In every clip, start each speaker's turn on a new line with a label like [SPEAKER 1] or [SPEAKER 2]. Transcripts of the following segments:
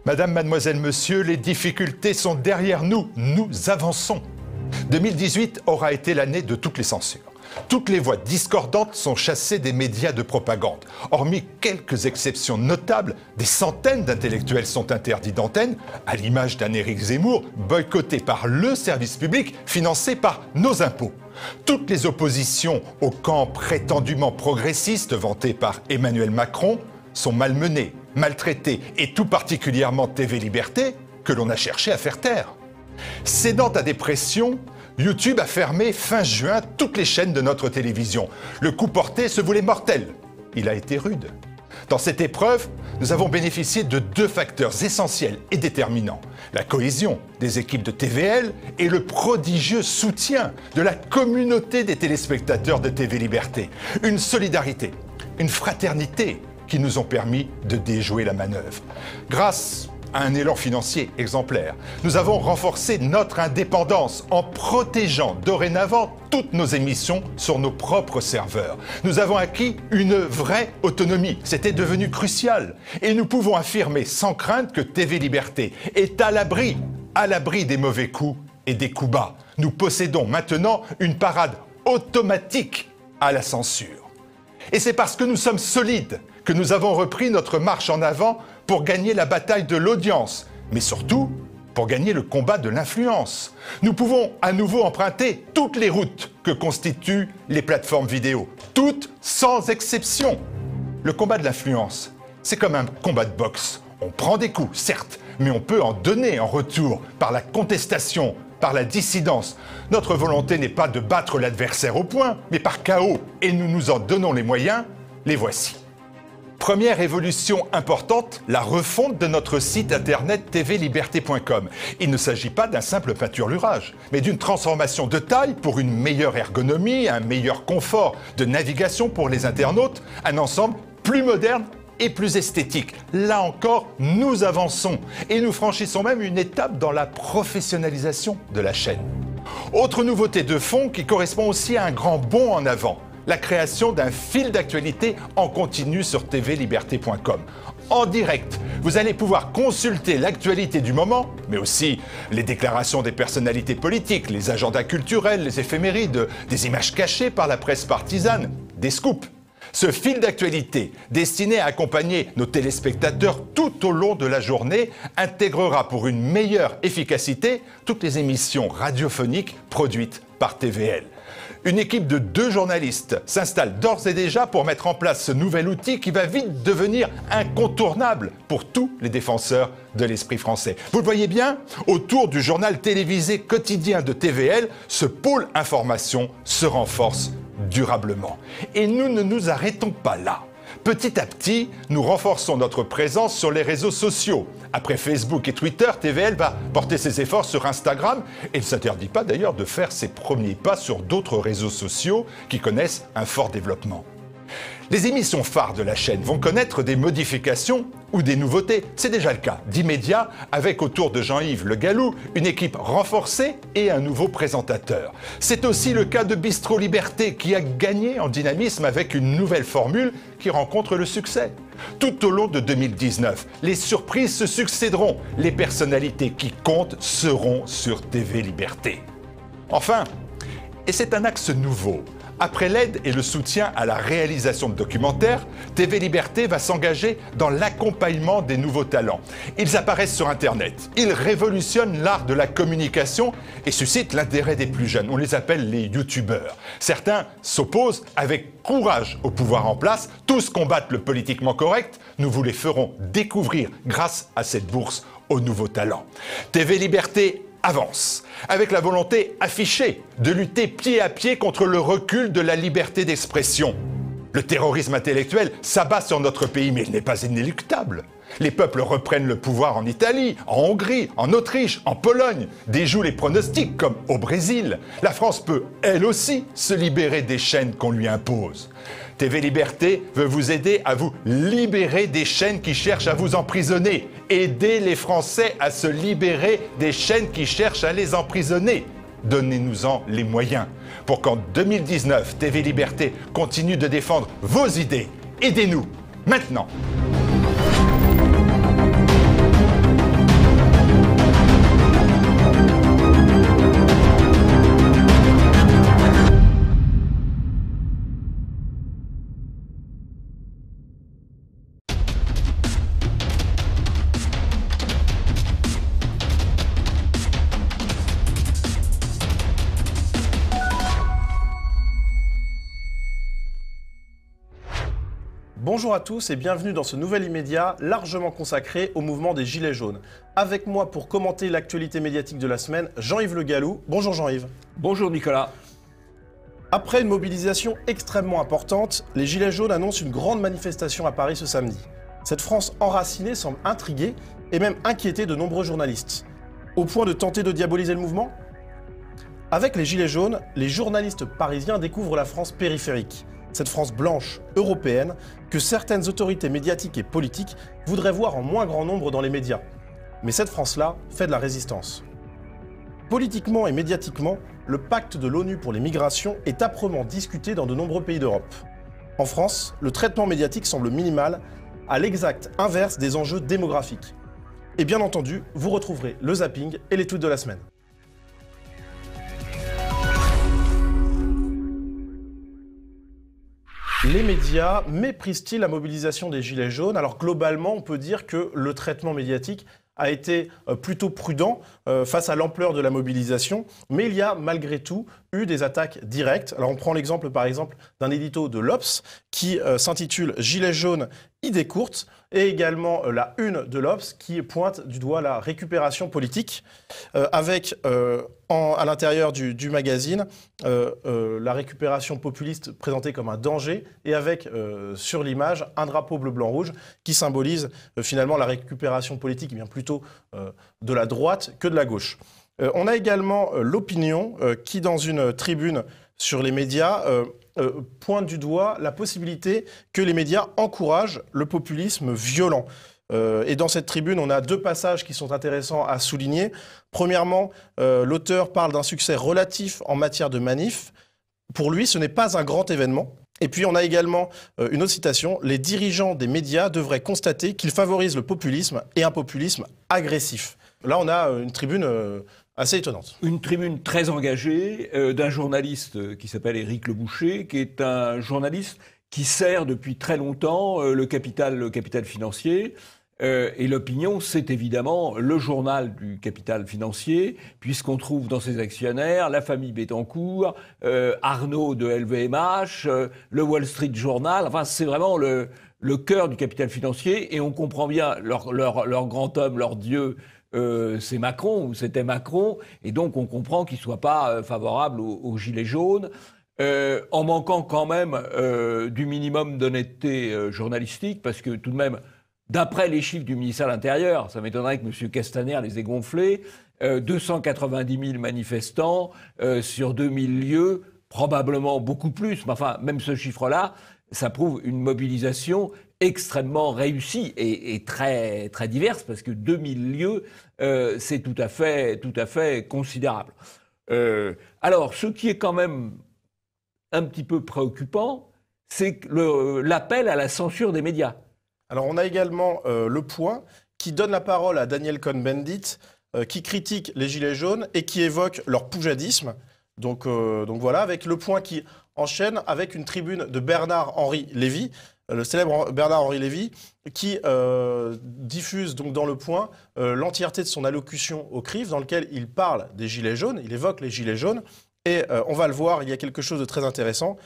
[SPEAKER 1] Madame, mademoiselle, monsieur, les difficultés sont derrière nous. Nous avançons. 2018 aura été l'année de toutes les censures. Toutes les voix discordantes sont chassées des médias de propagande. Hormis quelques exceptions notables, des centaines d'intellectuels sont interdits d'antenne, à l'image d'un Éric Zemmour, boycotté par le service public, financé par nos impôts. Toutes les oppositions au camp prétendument progressiste vanté par Emmanuel Macron sont malmenées, maltraitées, et tout particulièrement TV Liberté, que l'on a cherché à faire taire. Cédant à des pressions, YouTube a fermé fin juin toutes les chaînes de notre télévision. Le coup porté se voulait mortel. Il a été rude. Dans cette épreuve, nous avons bénéficié de deux facteurs essentiels et déterminants. La cohésion des équipes de TVL et le prodigieux soutien de la communauté des téléspectateurs de TV Liberté. Une solidarité, une fraternité qui nous ont permis de déjouer la manœuvre. Grâce à un élan financier exemplaire, nous avons renforcé notre indépendance en protégeant dorénavant toutes nos émissions sur nos propres serveurs. Nous avons acquis une vraie autonomie. C'était devenu crucial. Et nous pouvons affirmer sans crainte que TV Liberté est à l'abri des mauvais coups et des coups bas. Nous possédons maintenant une parade automatique à la censure. Et c'est parce que nous sommes solides que nous avons repris notre marche en avant pour gagner la bataille de l'audience, mais surtout pour gagner le combat de l'influence. Nous pouvons à nouveau emprunter toutes les routes que constituent les plateformes vidéo, toutes sans exception. Le combat de l'influence, c'est comme un combat de boxe. On prend des coups, certes, mais on peut en donner en retour par la contestation, par la dissidence. Notre volonté n'est pas de battre l'adversaire au poing, mais par chaos, et nous nous en donnons les moyens. Les voici. Première évolution importante, la refonte de notre site internet tvliberté.com. Il ne s'agit pas d'un simple peinturlurage, mais d'une transformation de taille pour une meilleure ergonomie, un meilleur confort de navigation pour les internautes, un ensemble plus moderne et plus esthétique. Là encore, nous avançons et nous franchissons même une étape dans la professionnalisation de la chaîne. Autre nouveauté de fond qui correspond aussi à un grand bond en avant, la création d'un fil d'actualité en continu sur tvliberté.com. En direct, vous allez pouvoir consulter l'actualité du moment, mais aussi les déclarations des personnalités politiques, les agendas culturels, les éphémérides, des images cachées par la presse partisane, des scoops. Ce fil d'actualité, destiné à accompagner nos téléspectateurs tout au long de la journée, intégrera pour une meilleure efficacité toutes les émissions radiophoniques produites par TVL. Une équipe de 2 journalistes s'installe d'ores et déjà pour mettre en place ce nouvel outil qui va vite devenir incontournable pour tous les défenseurs de l'esprit français. Vous le voyez bien, autour du journal télévisé quotidien de TVL, ce pôle information se renforce durablement. Et nous ne nous arrêtons pas là. Petit à petit, nous renforçons notre présence sur les réseaux sociaux. Après Facebook et Twitter, TVL va porter ses efforts sur Instagram et ne s'interdit pas d'ailleurs de faire ses premiers pas sur d'autres réseaux sociaux qui connaissent un fort développement. Les émissions phares de la chaîne vont connaître des modifications ou des nouveautés. C'est déjà le cas d'Immédiat avec autour de Jean-Yves Le Gallou une équipe renforcée et un nouveau présentateur. C'est aussi le cas de Bistro Liberté qui a gagné en dynamisme avec une nouvelle formule qui rencontre le succès. Tout au long de 2019, les surprises se succéderont. Les personnalités qui comptent seront sur TV Liberté. Enfin, et c'est un axe nouveau, après l'aide et le soutien à la réalisation de documentaires, TV Liberté va s'engager dans l'accompagnement des nouveaux talents. Ils apparaissent sur Internet, ils révolutionnent l'art de la communication et suscitent l'intérêt des plus jeunes. On les appelle les youtubeurs. Certains s'opposent avec courage au pouvoir en place, tous combattent le politiquement correct. Nous vous les ferons découvrir grâce à cette bourse aux nouveaux talents. TV Liberté avance, avec la volonté affichée de lutter pied à pied contre le recul de la liberté d'expression. Le terrorisme intellectuel s'abat sur notre pays, mais il n'est pas inéluctable. Les peuples reprennent le pouvoir en Italie, en Hongrie, en Autriche, en Pologne, déjouent les pronostics comme au Brésil. La France peut, elle aussi, se libérer des chaînes qu'on lui impose. TV Liberté veut vous aider à vous libérer des chaînes qui cherchent à vous emprisonner. Aidez les Français à se libérer des chaînes qui cherchent à les emprisonner. Donnez-nous-en les moyens pour qu'en 2019, TV Liberté continue de défendre vos idées. Aidez-nous, maintenant.
[SPEAKER 2] Bonjour à tous et bienvenue dans ce nouvel immédiat largement consacré au mouvement des Gilets jaunes. Avec moi pour commenter l'actualité médiatique de la semaine, Jean-Yves Le Gallou. Bonjour Jean-Yves.
[SPEAKER 3] Bonjour Nicolas.
[SPEAKER 2] Après une mobilisation extrêmement importante, les Gilets jaunes annoncent une grande manifestation à Paris ce samedi. Cette France enracinée semble intriguer et même inquiéter de nombreux journalistes. Au point de tenter de diaboliser le mouvement ? Avec les Gilets jaunes, les journalistes parisiens découvrent la France périphérique. Cette France blanche, européenne, que certaines autorités médiatiques et politiques voudraient voir en moins grand nombre dans les médias. Mais cette France-là fait de la résistance. Politiquement et médiatiquement, le pacte de l'ONU pour les migrations est âprement discuté dans de nombreux pays d'Europe. En France, le traitement médiatique semble minimal, à l'exact inverse des enjeux démographiques. Et bien entendu, vous retrouverez le zapping et les tweets de la semaine. Les médias méprisent-ils la mobilisation des Gilets jaunes? Alors globalement, on peut dire que le traitement médiatique a été plutôt prudent face à l'ampleur de la mobilisation, mais il y a malgré tout eu des attaques directes. Alors on prend l'exemple par exemple d'un édito de l'Obs qui s'intitule « Gilets jaunes, idées courtes » et également la une de l'Obs qui pointe du doigt la récupération politique avec à l'intérieur du magazine la récupération populiste présentée comme un danger et avec sur l'image un drapeau bleu-blanc-rouge qui symbolise finalement la récupération politique bien plutôt de la droite que de la gauche. On a également l'Opinion qui, dans une tribune sur les médias, pointe du doigt la possibilité que les médias encouragent le populisme violent. Et dans cette tribune, on a deux passages qui sont intéressants à souligner. Premièrement, l'auteur parle d'un succès relatif en matière de manif. Pour lui, ce n'est pas un grand événement. Et puis on a également une autre citation, « Les dirigeants des médias devraient constater qu'ils favorisent le populisme et un populisme agressif ». Là, on a une tribune assez étonnante.
[SPEAKER 3] Une tribune très engagée d'un journaliste qui s'appelle Éric Le Boucher, qui est un journaliste qui sert depuis très longtemps le capital financier. Et l'Opinion, c'est évidemment le journal du capital financier, puisqu'on trouve dans ses actionnaires la famille Bettencourt, Arnaud de LVMH, le Wall Street Journal. Enfin, c'est vraiment le cœur du capital financier. Et on comprend bien leur grand homme, leur dieu, c'est Macron, ou c'était Macron. Et donc, on comprend qu'il ne soit pas favorable aux Gilets jaunes. En manquant quand même du minimum d'honnêteté journalistique, parce que tout de même, d'après les chiffres du ministère de l'Intérieur, ça m'étonnerait que M. Castaner les ait gonflés, 290 000 manifestants sur 2000 lieux, probablement beaucoup plus, mais enfin, même ce chiffre-là, ça prouve une mobilisation extrêmement réussie et très, très diverse, parce que 2000 lieux, c'est tout à fait considérable. Alors, ce qui est quand même un petit peu préoccupant, c'est l'appel à la censure des médias.
[SPEAKER 2] Alors on a également Le Point qui donne la parole à Daniel Cohn-Bendit qui critique les Gilets jaunes et qui évoque leur poujadisme. Donc voilà, avec Le Point qui enchaîne avec une tribune de Bernard-Henri Lévy, le célèbre Bernard-Henri Lévy, qui diffuse donc dans Le Point l'entièreté de son allocution au CRIF dans lequel il parle des Gilets jaunes, il évoque les Gilets jaunes et on va le voir, il y a quelque chose de très intéressant,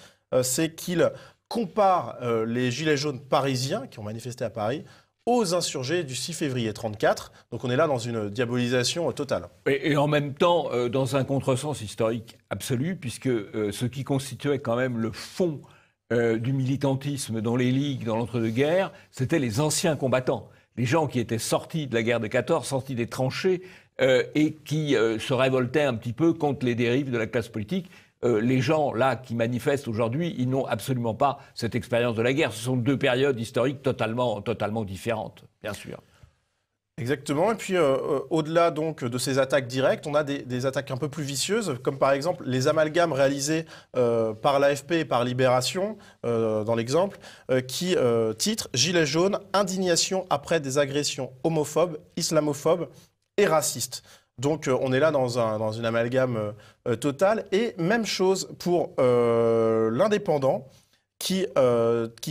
[SPEAKER 2] c'est qu'il compare les Gilets jaunes parisiens qui ont manifesté à Paris aux insurgés du 6 février 1934. Donc on est là dans une diabolisation totale.
[SPEAKER 3] Et en même temps, dans un contresens historique absolu, puisque ce qui constituait quand même le fond du militantisme dans les ligues, dans l'entre-deux-guerres, c'était les anciens combattants. Les gens qui étaient sortis de la guerre de 14, sortis des tranchées, et qui se révoltaient un petit peu contre les dérives de la classe politique. Les gens, là, qui manifestent aujourd'hui, ils n'ont absolument pas cette expérience de la guerre. Ce sont deux périodes historiques totalement différentes, bien sûr.
[SPEAKER 2] Exactement. Et puis, au-delà donc de ces attaques directes, on a des attaques un peu plus vicieuses, comme par exemple les amalgames réalisés par l'AFP et par Libération, dans l'exemple, qui titrent « Gilets jaunes, indignation après des agressions homophobes, islamophobes et racistes ». Donc on est là dans une amalgame totale. Et même chose pour l'Indépendant qui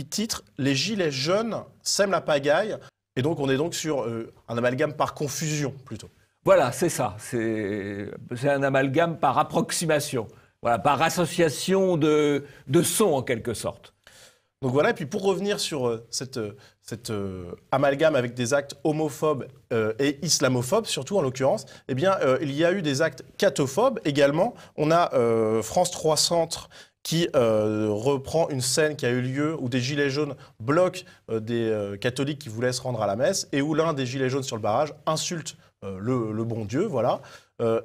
[SPEAKER 2] titre « Les gilets jaunes sèment la pagaille ». Et donc on est donc sur un amalgame par confusion plutôt.
[SPEAKER 3] Voilà, c'est ça. C'est un amalgame par approximation. Voilà, par association de sons en quelque sorte.
[SPEAKER 2] Donc voilà, et puis pour revenir sur cet amalgame avec des actes homophobes et islamophobes, surtout en l'occurrence, eh bien, il y a eu des actes cathophobes également. On a France 3 Centre qui reprend une scène qui a eu lieu où des gilets jaunes bloquent des catholiques qui voulaient se rendre à la messe et où l'un des gilets jaunes sur le barrage insulte le bon Dieu, voilà.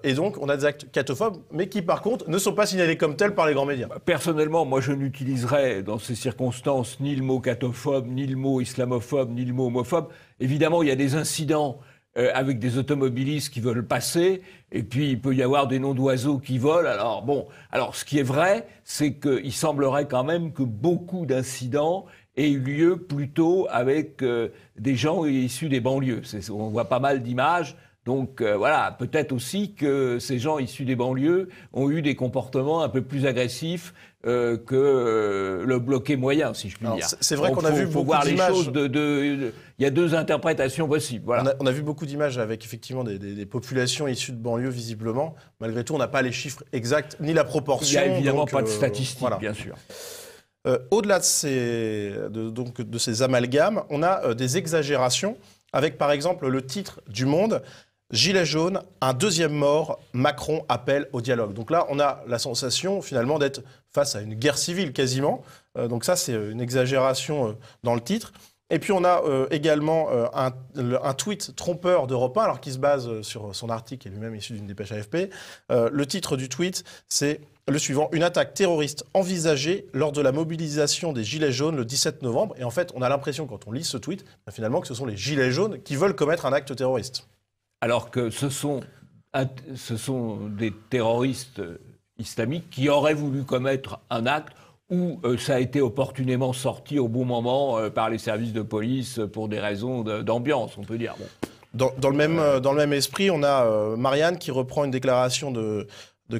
[SPEAKER 2] Et donc, on a des actes cathophobes, mais qui, par contre, ne sont pas signalés comme tels par les grands médias.
[SPEAKER 3] Personnellement, moi, je n'utiliserais dans ces circonstances ni le mot cathophobe, ni le mot islamophobe, ni le mot homophobe. Évidemment, il y a des incidents avec des automobilistes qui veulent passer, et puis il peut y avoir des noms d'oiseaux qui volent. Alors, bon, ce qui est vrai, c'est qu'il semblerait quand même que beaucoup d'incidents aient eu lieu plutôt avec des gens issus des banlieues. On voit pas mal d'images. Donc voilà, peut-être aussi que ces gens issus des banlieues ont eu des comportements un peu plus agressifs que le bloqué moyen, si je puis dire.
[SPEAKER 2] C'est vrai qu'on a vu beaucoup d'images.
[SPEAKER 3] Il y a deux interprétations possibles. Voilà.
[SPEAKER 2] On a vu beaucoup d'images avec effectivement des populations issues de banlieues, visiblement. Malgré tout, on n'a pas les chiffres exacts ni la proportion.
[SPEAKER 3] Il n'y a évidemment pas de statistiques, voilà. Bien sûr.
[SPEAKER 2] Au-delà de ces amalgames, on a des exagérations avec, par exemple, le titre du Monde. Gilets jaunes, un deuxième mort, Macron appelle au dialogue. Donc là, on a la sensation finalement d'être face à une guerre civile quasiment. Donc ça, c'est une exagération dans le titre. Et puis on a également un tweet trompeur d'Europe 1, alors qui se base sur son article, qui est lui-même issu d'une dépêche AFP. Le titre du tweet, c'est le suivant: une attaque terroriste envisagée lors de la mobilisation des Gilets jaunes le 17 novembre. Et en fait, on a l'impression, quand on lit ce tweet, finalement que ce sont les Gilets jaunes qui veulent commettre un acte terroriste.
[SPEAKER 3] Alors que ce sont des terroristes islamiques qui auraient voulu commettre un acte où ça a été opportunément sorti au bon moment par les services de police pour des raisons d'ambiance, on peut dire. Bon.
[SPEAKER 2] Dans le même esprit, on a Marianne qui reprend une déclaration de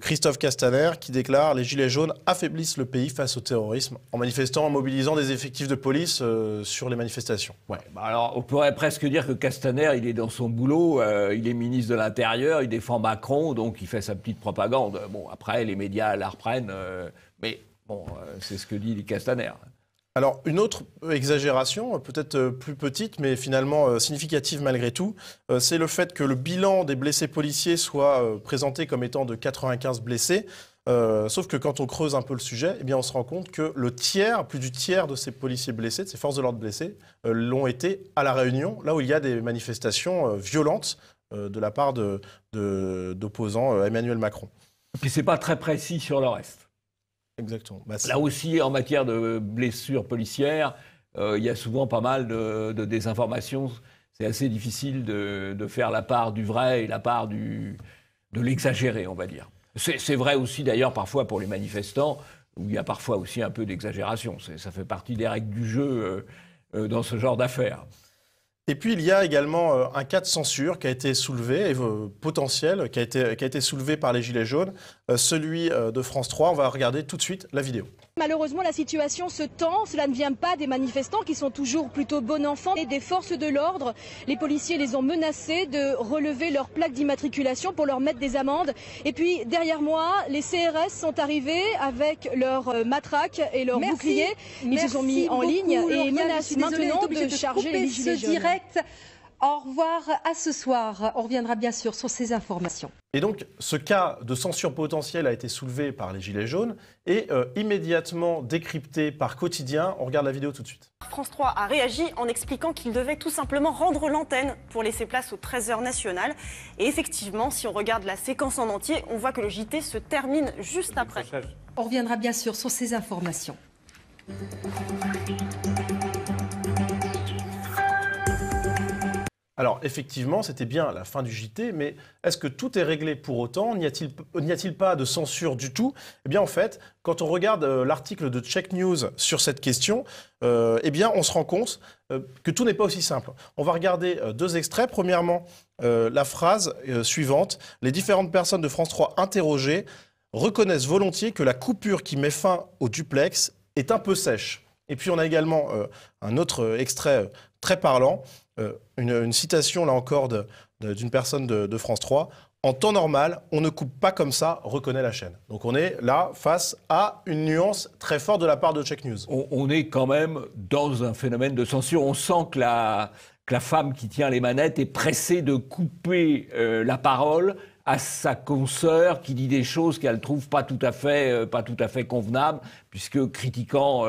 [SPEAKER 2] Christophe Castaner qui déclare « Les Gilets jaunes affaiblissent le pays face au terrorisme en manifestant, en mobilisant des effectifs de police sur les manifestations. »
[SPEAKER 3] Ouais, alors on pourrait presque dire que Castaner, il est dans son boulot, il est ministre de l'Intérieur, il défend Macron, donc il fait sa petite propagande. Bon, après, les médias la reprennent, mais bon, c'est ce que dit Castaner.
[SPEAKER 2] Alors, une autre exagération, peut-être plus petite, mais finalement significative malgré tout, c'est le fait que le bilan des blessés policiers soit présenté comme étant de 95 blessés. Sauf que quand on creuse un peu le sujet, eh bien, on se rend compte que plus du tiers de ces policiers blessés, de ces forces de l'ordre blessés, l'ont été à La Réunion, là où il y a des manifestations violentes de la part d'opposants à Emmanuel Macron.
[SPEAKER 3] Et puis, c'est pas très précis sur le reste.
[SPEAKER 2] Exactement.
[SPEAKER 3] Là aussi, en matière de blessures policières, il y a souvent pas mal de désinformations. C'est assez difficile de faire la part du vrai et la part de l'exagéré, on va dire. C'est vrai aussi, d'ailleurs, parfois pour les manifestants, où il y a parfois aussi un peu d'exagération. Ça fait partie des règles du jeu dans ce genre d'affaires.
[SPEAKER 2] Et puis, il y a également un cas de censure qui a été soulevé, potentiel, qui a été soulevé par les Gilets jaunes, celui de France 3. On va regarder tout de suite la vidéo.
[SPEAKER 4] Malheureusement, la situation se tend. Cela ne vient pas des manifestants qui sont toujours plutôt bon enfant et des forces de l'ordre. Les policiers les ont menacés de relever leur plaque d'immatriculation pour leur mettre des amendes. Et puis, derrière moi, les CRS sont arrivés avec leurs matraques et leurs boucliers. Ils se sont mis en ligne et menacent maintenant de charger les Gilets jaunes.
[SPEAKER 5] Au revoir, à ce soir. On reviendra bien sûr sur ces informations.
[SPEAKER 2] Et donc, ce cas de censure potentielle a été soulevé par les Gilets jaunes et immédiatement décrypté par Quotidien. On regarde la vidéo tout de suite.
[SPEAKER 6] France 3 a réagi en expliquant qu'il devait tout simplement rendre l'antenne pour laisser place au 13h national. Et effectivement, si on regarde la séquence en entier, on voit que le JT se termine juste après.
[SPEAKER 5] On reviendra bien sûr sur ces informations.
[SPEAKER 2] Alors, effectivement, c'était bien la fin du JT, mais est-ce que tout est réglé pour autant? N'y a-t-il pas de censure du tout? Eh bien, en fait, quand on regarde l'article de Check News sur cette question, eh bien, on se rend compte que tout n'est pas aussi simple. On va regarder deux extraits. Premièrement, la phrase suivante. Les différentes personnes de France 3 interrogées reconnaissent volontiers que la coupure qui met fin au duplex est un peu sèche. Et puis, on a également un autre extrait très parlant. Une citation, là encore, d'une personne de France 3. En temps normal, on ne coupe pas comme ça, reconnaît la chaîne. Donc on est là face à une nuance très forte de la part de Check News.
[SPEAKER 3] On est quand même dans un phénomène de censure. On sent que la femme qui tient les manettes est pressée de couper la parole à sa consoeur qui dit des choses qu'elle trouve pas tout à fait convenables, puisque critiquant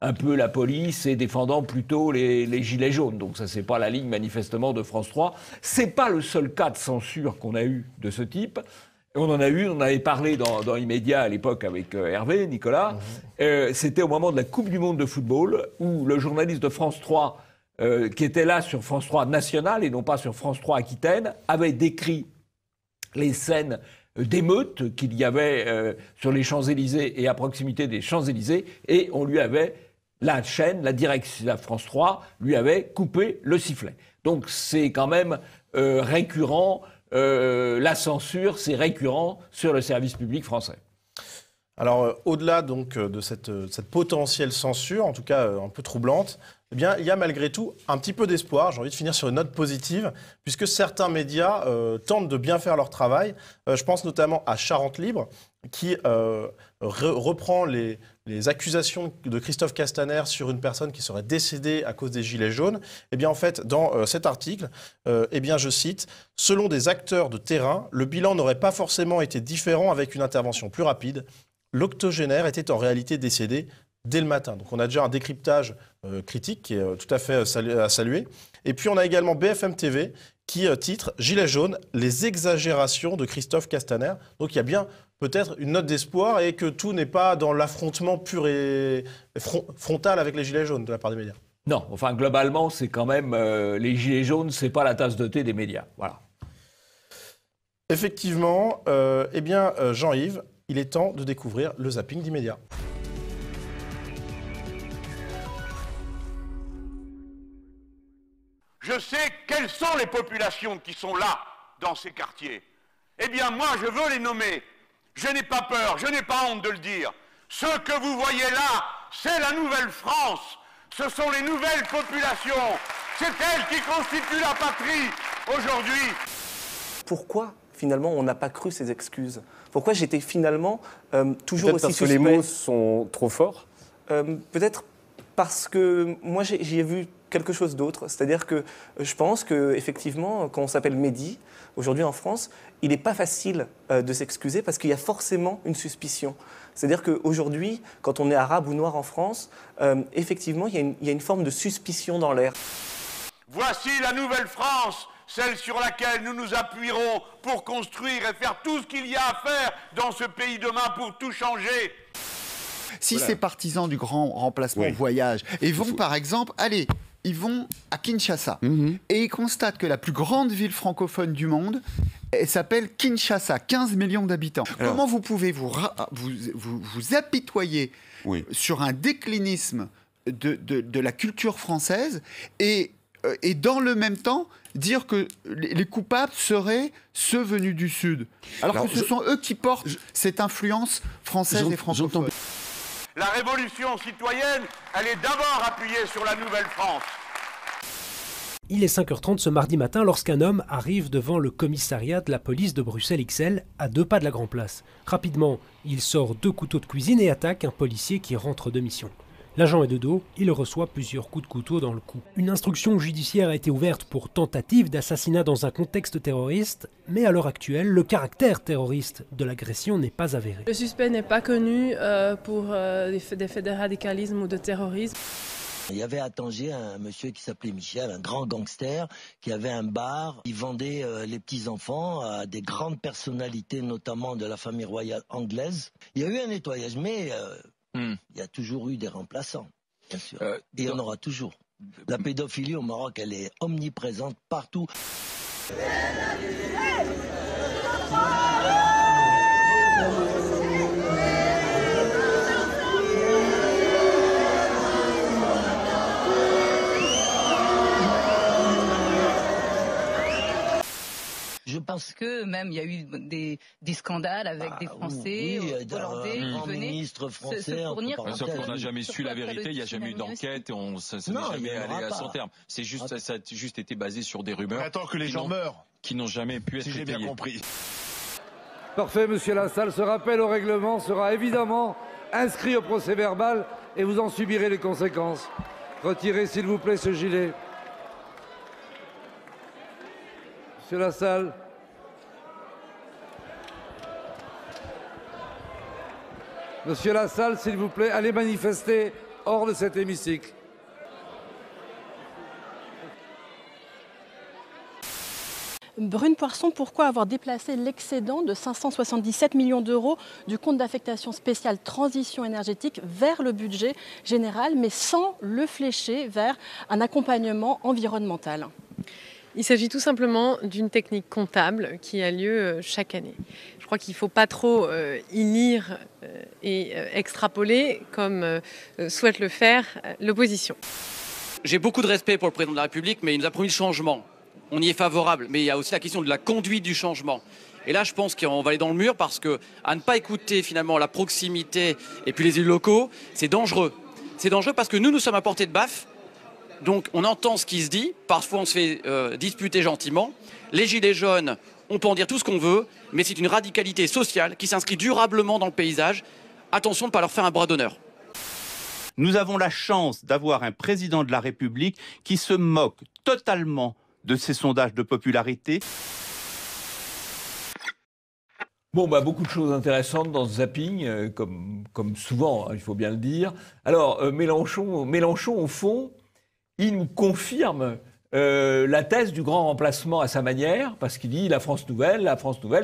[SPEAKER 3] un peu la police et défendant plutôt les gilets jaunes. Donc ça, c'est pas la ligne manifestement de France 3. C'est pas le seul cas de censure qu'on a eu de ce type. On en avait parlé dans Immédiat à l'époque avec Hervé, Nicolas. C'était au moment de la Coupe du Monde de football où le journaliste de France 3, qui était là sur France 3 nationale et non pas sur France 3 Aquitaine, avait décrit les scènes d'émeutes qu'il y avait sur les Champs-Élysées et à proximité des Champs-Élysées, et on lui avait, la chaîne, la direction, la France 3, lui avait coupé le sifflet. Donc c'est quand même récurrent, la censure, c'est récurrent sur le service public français.
[SPEAKER 2] Alors, au-delà donc de cette potentielle censure, en tout cas un peu troublante, eh bien, il y a malgré tout un petit peu d'espoir. J'ai envie de finir sur une note positive, puisque certains médias tentent de bien faire leur travail. Je pense notamment à Charente Libre, qui reprend les accusations de Christophe Castaner sur une personne qui serait décédée à cause des Gilets jaunes. Eh bien, en fait, dans cet article, eh bien, je cite, « Selon des acteurs de terrain, le bilan n'aurait pas forcément été différent avec une intervention plus rapide. L'octogénaire était en réalité décédé dès le matin. » Donc on a déjà un décryptage critique qui est tout à fait à saluer. Et puis on a également BFM TV qui titre « Gilets jaunes, les exagérations de Christophe Castaner ». Donc il y a bien peut-être une note d'espoir et que tout n'est pas dans l'affrontement pur et frontal avec les Gilets jaunes de la part des médias.
[SPEAKER 3] Non, enfin globalement c'est quand même les Gilets jaunes, c'est pas la tasse de thé des médias. Voilà.
[SPEAKER 2] Effectivement, eh bien Jean-Yves, il est temps de découvrir le zapping d'Immédiat.
[SPEAKER 7] Je sais quelles sont les populations qui sont là, dans ces quartiers. Eh bien, moi, je veux les nommer. Je n'ai pas peur, je n'ai pas honte de le dire. Ce que vous voyez là, c'est la nouvelle France. Ce sont les nouvelles populations. C'est elles qui constituent la patrie aujourd'hui.
[SPEAKER 8] Pourquoi, finalement, on n'a pas cru ces excuses? Pourquoi j'étais finalement toujours aussi suspect?
[SPEAKER 9] Peut-être parce que les mots sont trop forts.
[SPEAKER 8] Peut-être parce que moi, j'y ai vu quelque chose d'autre. C'est-à-dire que je pense qu'effectivement, quand on s'appelle Mehdi, aujourd'hui en France, il n'est pas facile de s'excuser parce qu'il y a forcément une suspicion. C'est-à-dire qu'aujourd'hui, quand on est arabe ou noir en France, effectivement, il y a une forme de suspicion dans l'air.
[SPEAKER 7] Voici la nouvelle France, celle sur laquelle nous nous appuierons pour construire et faire tout ce qu'il y a à faire dans ce pays demain pour tout changer.
[SPEAKER 10] Si ces partisans du grand remplacement voyagent et vont par exemple, allez, ils vont à Kinshasa et ils constatent que la plus grande ville francophone du monde, elle s'appelle Kinshasa, 15 millions d'habitants. Comment vous pouvez vous apitoyer sur un déclinisme de la culture française et dans le même temps dire que les coupables seraient ceux venus du Sud, alors que ce sont eux qui portent cette influence française et francophone.
[SPEAKER 7] La révolution citoyenne, elle est d'abord appuyée sur la nouvelle France.
[SPEAKER 11] Il est 5h30 ce mardi matin lorsqu'un homme arrive devant le commissariat de la police de Bruxelles XL à 2 pas de la Grand Place. Rapidement, il sort 2 couteaux de cuisine et attaque un policier qui rentre de mission. L'agent est de dos, il reçoit plusieurs coups de couteau dans le cou. Une instruction judiciaire a été ouverte pour tentative d'assassinat dans un contexte terroriste, mais à l'heure actuelle, le caractère terroriste de l'agression n'est pas avéré.
[SPEAKER 12] Le suspect n'est pas connu pour des faits de radicalisme ou de terrorisme.
[SPEAKER 13] Il y avait à Tanger un monsieur qui s'appelait Michel, un grand gangster, qui avait un bar. Il vendait les petits-enfants à des grandes personnalités, notamment de la famille royale anglaise. Il y a eu un nettoyage, mais il y a toujours eu des remplaçants, bien sûr. Et il y en aura toujours. La pédophilie au Maroc, elle est omniprésente partout. Je
[SPEAKER 14] Parce que même il y a eu des scandales avec des Français, hollandais, qui venaient se fournir.
[SPEAKER 15] Sauf qu'on n'a jamais su la vérité, il n'y a jamais eu d'enquête, et ça n'est jamais allé à son terme. C'est juste, ça a juste été basé sur des rumeurs.
[SPEAKER 16] Attends que les gens meurent.
[SPEAKER 15] Qui n'ont jamais pu être
[SPEAKER 16] étayées. Si j'ai bien compris.
[SPEAKER 17] Parfait, monsieur Lassalle. Ce rappel au règlement sera évidemment inscrit au procès-verbal et vous en subirez les conséquences. Retirez, s'il vous plaît, ce gilet. Monsieur Lassalle. Monsieur Lassalle, s'il vous plaît, allez manifester hors de cet hémicycle.
[SPEAKER 18] Brune Poirson, pourquoi avoir déplacé l'excédent de 577 millions d'euros du compte d'affectation spéciale transition énergétique vers le budget général, mais sans le flécher vers un accompagnement environnemental?
[SPEAKER 12] Il s'agit tout simplement d'une technique comptable qui a lieu chaque année. Je crois qu'il ne faut pas trop y lire et extrapoler comme souhaite le faire l'opposition.
[SPEAKER 19] J'ai beaucoup de respect pour le président de la République, mais il nous a promis le changement. On y est favorable, mais il y a aussi la question de la conduite du changement. Et là, je pense qu'on va aller dans le mur parce que à ne pas écouter finalement la proximité et puis les élus locaux, c'est dangereux. C'est dangereux parce que nous sommes à portée de baffe. Donc on entend ce qui se dit, parfois on se fait disputer gentiment. Les gilets jaunes, on peut en dire tout ce qu'on veut, mais c'est une radicalité sociale qui s'inscrit durablement dans le paysage. Attention de ne pas leur faire un bras d'honneur.
[SPEAKER 20] Nous avons la chance d'avoir un président de la République qui se moque totalement de ces sondages de popularité.
[SPEAKER 3] Bon, beaucoup de choses intéressantes dans ce zapping, comme souvent, hein, il faut bien le dire. Alors, Mélenchon, au fond, il nous confirme la thèse du grand remplacement à sa manière, parce qu'il dit la France nouvelle,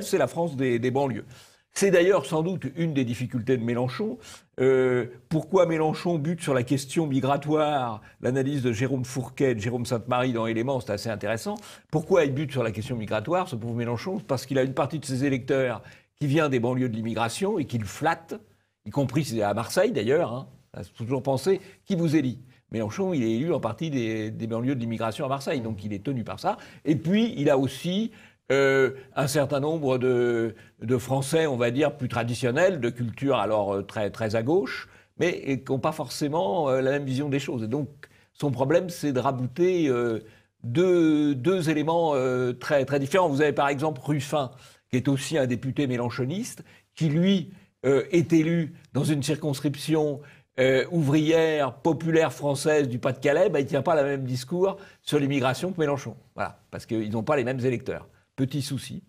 [SPEAKER 3] c'est la France des banlieues. C'est d'ailleurs sans doute une des difficultés de Mélenchon. Pourquoi Mélenchon bute sur la question migratoire? L'analyse de Jérôme Fourquet, de Jérôme Sainte-Marie dans Éléments, c'est assez intéressant. Pourquoi il bute sur la question migratoire, ce pauvre Mélenchon? Parce qu'il a une partie de ses électeurs qui vient des banlieues de l'immigration et qu'il flatte, y compris à Marseille d'ailleurs. Hein. Il faut toujours penser qui vous élit. Mélenchon, il est élu en partie des banlieues de l'immigration à Marseille, donc il est tenu par ça. Et puis, il a aussi un certain nombre de Français, on va dire, plus traditionnels, de culture alors très, très à gauche, mais qui n'ont pas forcément la même vision des choses. Et donc, son problème, c'est de rabouter deux éléments très, très différents. Vous avez par exemple Ruffin, qui est aussi un député mélenchoniste, qui, lui, est élu dans une circonscription ouvrière, populaire française du Pas-de-Calais. Il ne tient pas le même discours sur l'immigration que Mélenchon. Voilà, parce qu'ils n'ont pas les mêmes électeurs. Petit souci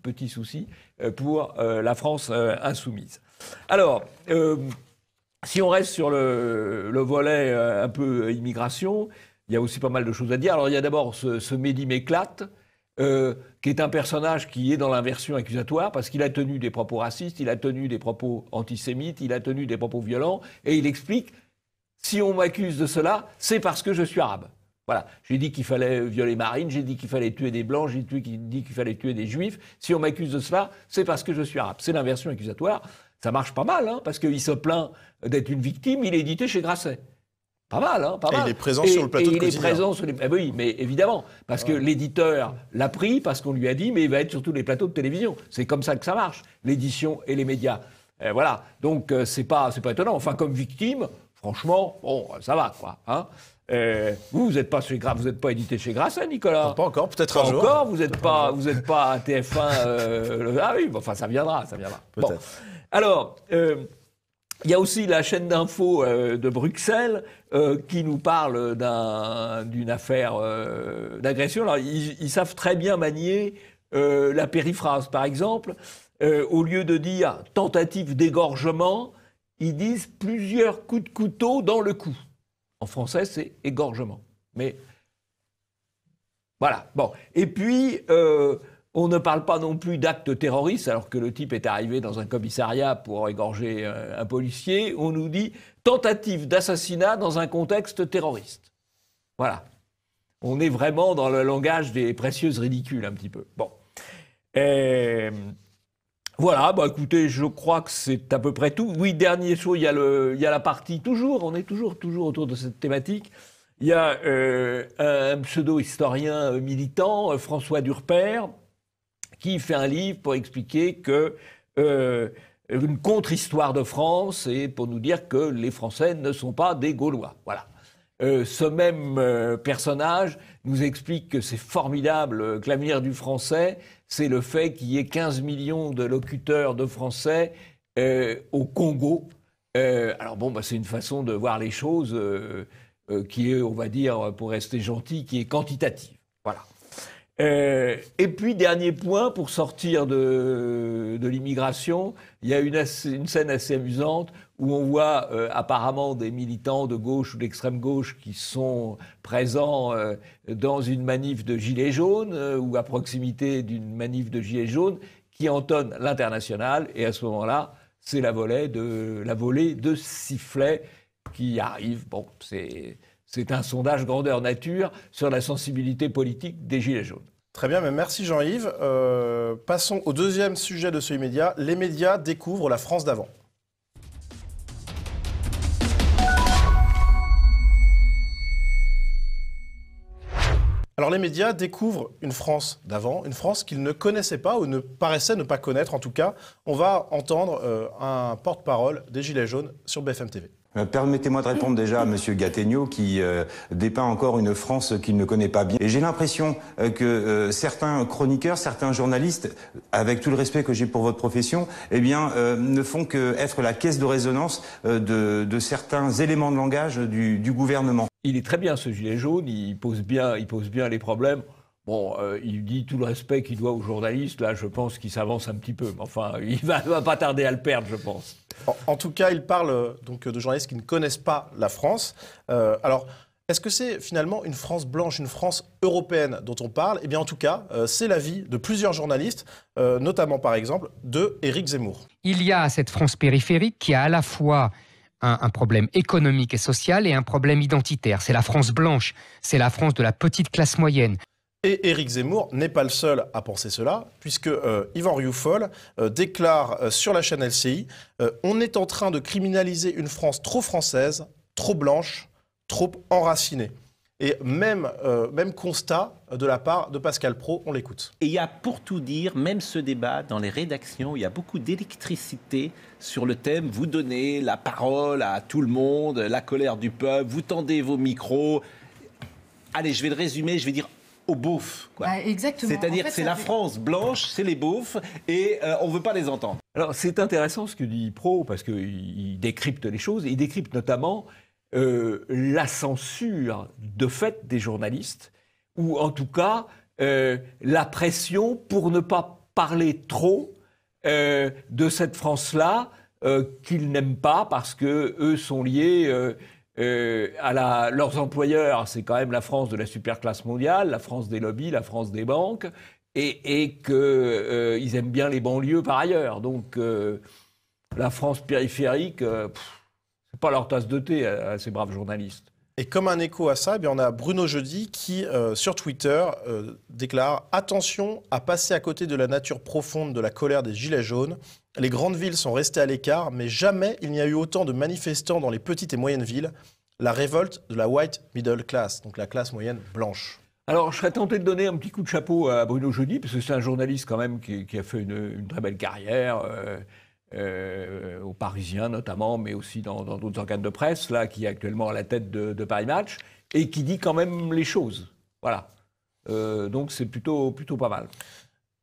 [SPEAKER 3] pour la France insoumise. Alors, si on reste sur le volet un peu immigration, il y a aussi pas mal de choses à dire. Alors, il y a d'abord ce Mehdi Méclate, qui est un personnage qui est dans l'inversion accusatoire, parce qu'il a tenu des propos racistes, il a tenu des propos antisémites, il a tenu des propos violents, et il explique, si on m'accuse de cela, c'est parce que je suis arabe. Voilà, j'ai dit qu'il fallait violer Marine, j'ai dit qu'il fallait tuer des Blancs, j'ai dit qu'il fallait tuer des Juifs. Si on m'accuse de cela, c'est parce que je suis arabe. C'est l'inversion accusatoire. Ça marche pas mal, hein, parce qu'il se plaint d'être une victime, il est édité chez Grasset. Pas mal, hein, pas mal.
[SPEAKER 2] Et il est présent sur le plateau de Quotidien.
[SPEAKER 3] Il est présent sur les... oui, mais évidemment, parce que l'éditeur l'a pris, parce qu'on lui a dit, mais il va être sur tous les plateaux de télévision. C'est comme ça que ça marche, l'édition et les médias. Voilà, donc c'est pas étonnant. Enfin, comme victime, franchement, bon, ça va, quoi. Hein. Vous n'êtes pas édité chez Grasset, Nicolas?
[SPEAKER 2] Pas encore, peut-être un jour.
[SPEAKER 3] Encore, vous n'êtes pas à TF1. Ah oui, enfin, ça viendra.
[SPEAKER 2] Peut-être.
[SPEAKER 3] Bon. Alors, il y a aussi la chaîne d'info de Bruxelles qui nous parle d'une affaire d'agression. Alors, ils savent très bien manier la périphrase. Par exemple, au lieu de dire tentative d'égorgement, ils disent plusieurs coups de couteau dans le cou. En français, c'est égorgement. Mais voilà. Bon. Et puis, on ne parle pas non plus d'acte terroriste, alors que le type est arrivé dans un commissariat pour égorger un policier. On nous dit tentative d'assassinat dans un contexte terroriste. Voilà. On est vraiment dans le langage des précieuses ridicules, un petit peu. Bon. Voilà, écoutez, je crois que c'est à peu près tout. Oui, dernier chose, il y a la partie, on est toujours autour de cette thématique. Il y a un pseudo-historien militant, François Durper, qui fait un livre pour expliquer que une contre-histoire de France et pour nous dire que les Français ne sont pas des Gaulois. Voilà. Ce même personnage nous explique que c'est formidable, que l'avenir du français, c'est le fait qu'il y ait 15 millions de locuteurs de français au Congo. Alors bon, c'est une façon de voir les choses qui est, on va dire, pour rester gentil, qui est quantitative. Voilà. Et puis, dernier point, pour sortir de l'immigration, il y a une scène assez amusante où on voit apparemment des militants de gauche ou d'extrême gauche qui sont présents dans une manif de gilets jaunes ou à proximité d'une manif de gilets jaunes qui entonnent l'Internationale. Et à ce moment-là, c'est la volée de sifflets qui arrive. Bon, c'est un sondage grandeur nature sur la sensibilité politique des Gilets jaunes.
[SPEAKER 2] Très bien, mais merci Jean-Yves. Passons au deuxième sujet de ce immédiat. Les médias découvrent la France d'avant. Alors les médias découvrent une France d'avant, une France qu'ils ne connaissaient pas ou ne paraissaient ne pas connaître en tout cas. On va entendre un porte-parole des Gilets jaunes sur BFM TV.
[SPEAKER 16] Permettez-moi de répondre déjà à M. Gattegno qui dépeint encore une France qu'il ne connaît pas bien. Et j'ai l'impression que certains chroniqueurs, certains journalistes, avec tout le respect que j'ai pour votre profession, eh bien, ne font qu'être la caisse de résonance de certains éléments de langage du gouvernement.
[SPEAKER 3] Il est très bien ce gilet jaune, il pose bien les problèmes. Bon, il dit tout le respect qu'il doit aux journalistes. Là, je pense qu'il s'avance un petit peu. Mais enfin, il va pas tarder à le perdre, je pense.
[SPEAKER 2] En tout cas, il parle donc de journalistes qui ne connaissent pas la France. Alors, est-ce que c'est finalement une France blanche, une France européenne dont on parle? Eh bien, en tout cas, c'est l'avis de plusieurs journalistes, notamment par exemple de Éric Zemmour.
[SPEAKER 21] Il y a cette France périphérique qui a à la fois un problème économique et social et un problème identitaire. C'est la France blanche, c'est la France de la petite classe moyenne.
[SPEAKER 2] Et Éric Zemmour n'est pas le seul à penser cela, puisque Yvan Rioufol déclare sur la chaîne LCI « On est en train de criminaliser une France trop française, trop blanche, trop enracinée ». Et même constat de la part de Pascal Praud, on l'écoute.
[SPEAKER 22] Et il y a, pour tout dire, même ce débat dans les rédactions, il y a beaucoup d'électricité sur le thème. Vous donnez la parole à tout le monde, la colère du peuple, vous tendez vos micros. Allez, je vais le résumer, je vais dire aux beaufs.
[SPEAKER 23] Exactement.
[SPEAKER 22] C'est-à-dire que c'est la France blanche, c'est les beaufs, et on ne veut pas les entendre.
[SPEAKER 3] Alors c'est intéressant ce que dit Praud, parce qu'il décrypte les choses, il décrypte notamment la censure de fait des journalistes, ou en tout cas la pression pour ne pas parler trop de cette France-là qu'ils n'aiment pas parce que eux sont liés à leurs employeurs. C'est quand même la France de la superclasse mondiale, la France des lobbies, la France des banques, et qu'ils aiment bien les banlieues par ailleurs. Donc la France périphérique, c'est pas leur tasse de thé à ces braves journalistes.
[SPEAKER 2] Et comme un écho à ça, eh bien, on a Bruno Jeudi qui, sur Twitter, déclare « Attention à passer à côté de la nature profonde de la colère des Gilets jaunes. Les grandes villes sont restées à l'écart, mais jamais il n'y a eu autant de manifestants dans les petites et moyennes villes. La révolte de la white middle class, donc la classe moyenne blanche. »
[SPEAKER 3] Alors, je serais tenté de donner un petit coup de chapeau à Bruno Jeudi, parce que c'est un journaliste quand même qui a fait une très belle carrière, aux Parisiens notamment, mais aussi dans d'autres organes de presse, là, qui est actuellement à la tête de Paris Match, et qui dit quand même les choses. Voilà. Donc c'est plutôt pas mal.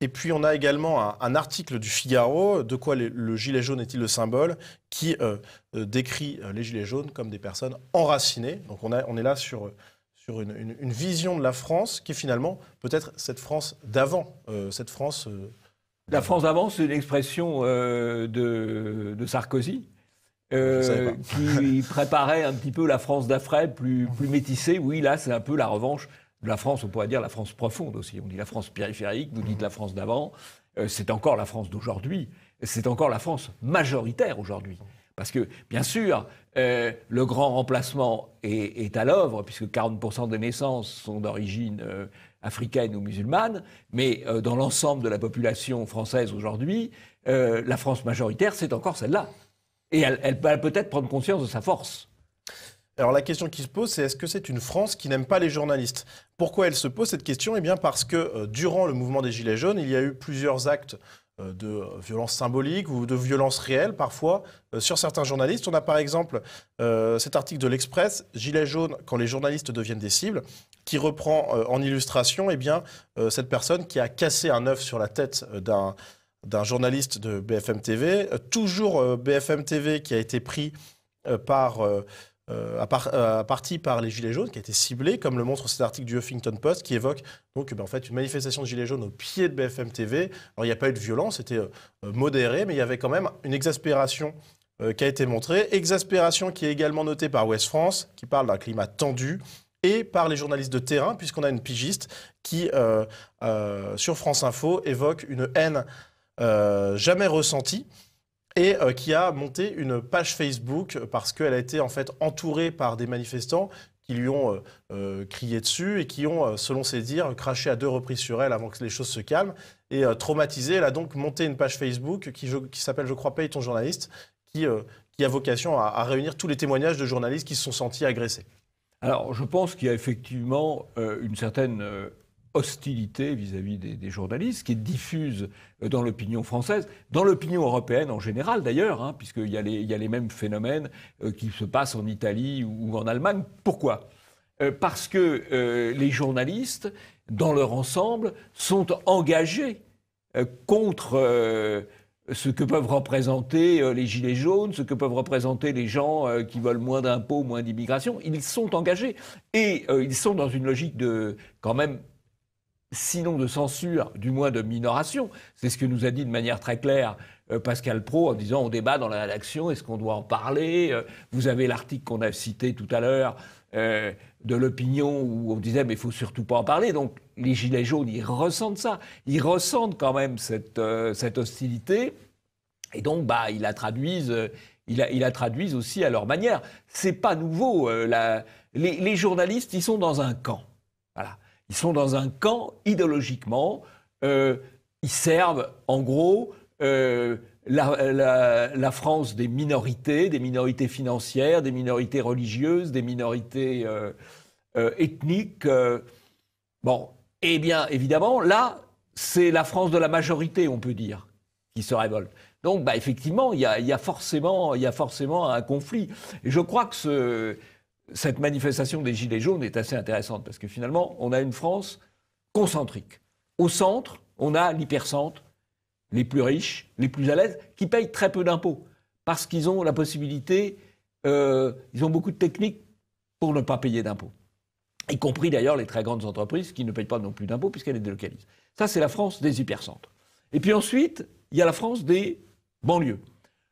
[SPEAKER 2] Et puis on a également un article du Figaro, de quoi le gilet jaune est-il le symbole, qui décrit les gilets jaunes comme des personnes enracinées. Donc on est là sur une vision de la France qui est finalement peut-être cette France d'avant, cette France...
[SPEAKER 3] La France d'avant, c'est une expression de Sarkozy, qui préparait un petit peu la France d'après, plus métissée. Oui, là, c'est un peu la revanche de la France, on pourrait dire la France profonde aussi. On dit la France périphérique, vous dites la France d'avant. C'est encore la France d'aujourd'hui. C'est encore la France majoritaire aujourd'hui. Parce que, bien sûr, le grand remplacement est à l'œuvre, puisque 40% des naissances sont d'origine africaine ou musulmane, mais dans l'ensemble de la population française aujourd'hui, la France majoritaire, c'est encore celle-là. Et elle va peut-être prendre conscience de sa force.
[SPEAKER 2] Alors la question qui se pose, c'est est-ce que c'est une France qui n'aime pas les journalistes? Pourquoi elle se pose cette question? Eh bien parce que durant le mouvement des Gilets jaunes, il y a eu plusieurs actes de violence symbolique ou de violence réelle parfois sur certains journalistes. On a par exemple cet article de l'Express, Gilets jaunes quand les journalistes deviennent des cibles, qui reprend en illustration eh bien, cette personne qui a cassé un œuf sur la tête d'un journaliste de BFM TV. Toujours BFM TV qui a été pris à partie par les Gilets jaunes, qui a été ciblé, comme le montre cet article du Huffington Post, qui évoque donc, en fait, une manifestation de Gilets jaunes au pied de BFM TV. Alors il n'y a pas eu de violence, c'était modéré, mais il y avait quand même une exaspération qui a été montrée. Exaspération qui est également notée par Ouest France, qui parle d'un climat tendu, et par les journalistes de terrain, puisqu'on a une pigiste qui, sur France Info, évoque une haine jamais ressentie, et qui a monté une page Facebook parce qu'elle a été en fait entourée par des manifestants qui lui ont crié dessus et qui ont, selon ses dires, craché à 2 reprises sur elle avant que les choses se calment. Et traumatisée, elle a donc monté une page Facebook qui s'appelle, je crois, Paye ton journaliste, qui a vocation à réunir tous les témoignages de journalistes qui se sont sentis agressés.
[SPEAKER 3] Alors, je pense qu'il y a effectivement une certaine hostilité vis-à-vis des journalistes qui est diffuse dans l'opinion française, dans l'opinion européenne en général d'ailleurs, hein, puisqu'il y a les mêmes phénomènes qui se passent en Italie ou en Allemagne. Pourquoi ? Parce que les journalistes, dans leur ensemble, sont engagés contre ce que peuvent représenter les Gilets jaunes, ce que peuvent représenter les gens qui veulent moins d'impôts, moins d'immigration. Ils sont engagés et ils sont dans une logique de, quand même, sinon de censure, du moins de minoration. C'est ce que nous a dit de manière très claire Pascal Praud en disant on débat dans la rédaction, est-ce qu'on doit en parler? Vous avez l'article qu'on a cité tout à l'heure de l'opinion où on disait mais il faut surtout pas en parler. Donc les Gilets jaunes, ils ressentent ça. Ils ressentent quand même cette hostilité et donc ils la traduisent aussi à leur manière. C'est pas nouveau. Les journalistes, ils sont dans un camp. Voilà. Ils sont dans un camp idéologiquement. Ils servent, en gros, la France des minorités financières, des minorités religieuses, des minorités ethniques. Bon, eh bien, évidemment, là, c'est la France de la majorité, on peut dire, qui se révolte. Donc, effectivement, il y a forcément un conflit. Et je crois que cette manifestation des Gilets jaunes est assez intéressante parce que finalement, on a une France concentrique. Au centre, on a l'hypercentre, les plus riches, les plus à l'aise, qui payent très peu d'impôts parce qu'ils ont la possibilité, ils ont beaucoup de techniques pour ne pas payer d'impôts. Y compris d'ailleurs les très grandes entreprises qui ne payent pas non plus d'impôts puisqu'elles les délocalisent. Ça, c'est la France des hypercentres. Et puis ensuite, il y a la France des banlieues.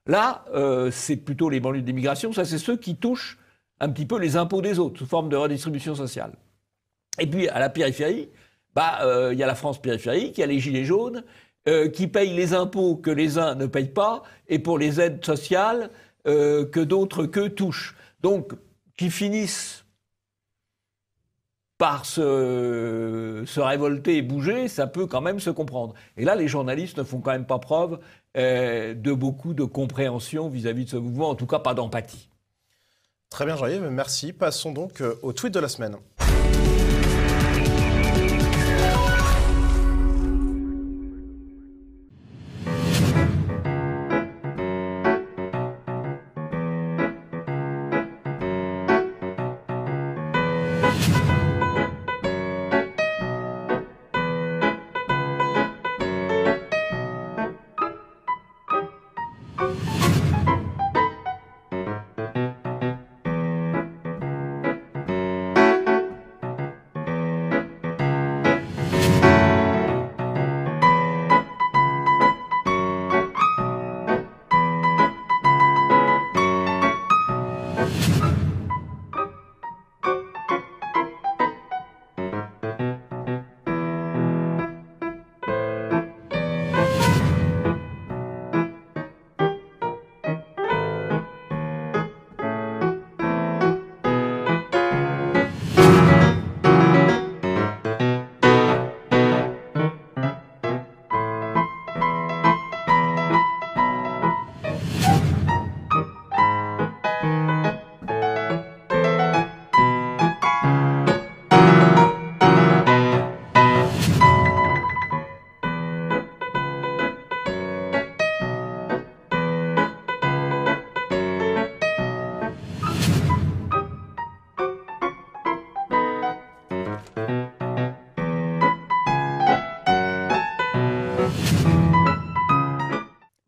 [SPEAKER 3] Là, c'est plutôt les banlieues d'immigration. Ça, c'est ceux qui touchent un petit peu les impôts des autres, sous forme de redistribution sociale. Et puis, à la périphérie, il y a la France périphérique, il y a les Gilets jaunes, qui payent les impôts que les uns ne payent pas, et pour les aides sociales que d'autres touchent. Donc, qui finissent par se révolter et bouger, ça peut quand même se comprendre. Et là, les journalistes ne font quand même pas preuve de beaucoup de compréhension vis-à-vis de ce mouvement, en tout cas pas d'empathie.
[SPEAKER 2] Très bien, Jean-Yves, merci. Passons donc au tweet de la semaine.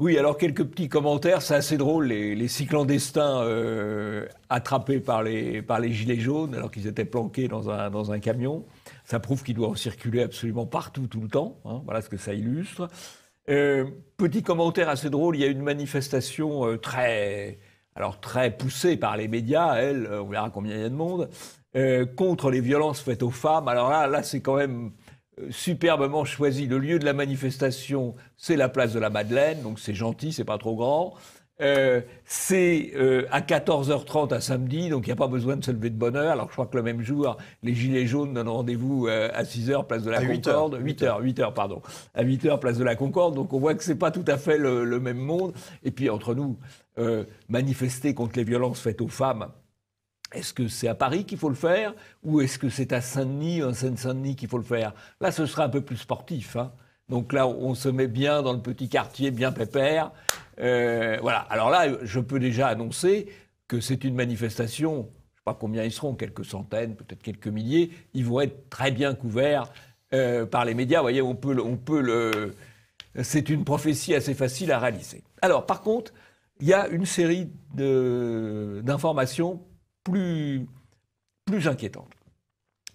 [SPEAKER 3] Oui, alors quelques petits commentaires, c'est assez drôle, les six clandestins attrapés par les gilets jaunes alors qu'ils étaient planqués dans un camion. Ça prouve qu'ils doivent circuler absolument partout, tout le temps. Hein, voilà ce que ça illustre. Petit commentaire assez drôle, il y a une manifestation très poussée par les médias, on verra combien il y a de monde, contre les violences faites aux femmes. Alors là c'est quand même superbement choisi. Le lieu de la manifestation, c'est la place de la Madeleine, donc c'est gentil, c'est pas trop grand. C'est à 14h30 à samedi, donc il n'y a pas besoin de se lever de bonne heure. Alors je crois que le même jour, les Gilets jaunes donnent rendez-vous à 6h, place de la Concorde. 8h, pardon. À 8h, place de la Concorde. Donc on voit que c'est pas tout à fait le même monde. Et puis entre nous, manifester contre les violences faites aux femmes, est-ce que c'est à Paris qu'il faut le faire ou est-ce que c'est à Saint-Denis, en Seine-Saint-Denis qu'il faut le faire? Là, ce sera un peu plus sportif. Hein. Donc là, on se met bien dans le petit quartier, bien pépère. Voilà. Alors là, je peux déjà annoncer que c'est une manifestation, je ne sais pas combien ils seront, quelques centaines, peut-être quelques milliers. Ils vont être très bien couverts par les médias. Vous voyez, c'est une prophétie assez facile à réaliser. Alors, par contre, il y a une série d'informations plus inquiétante.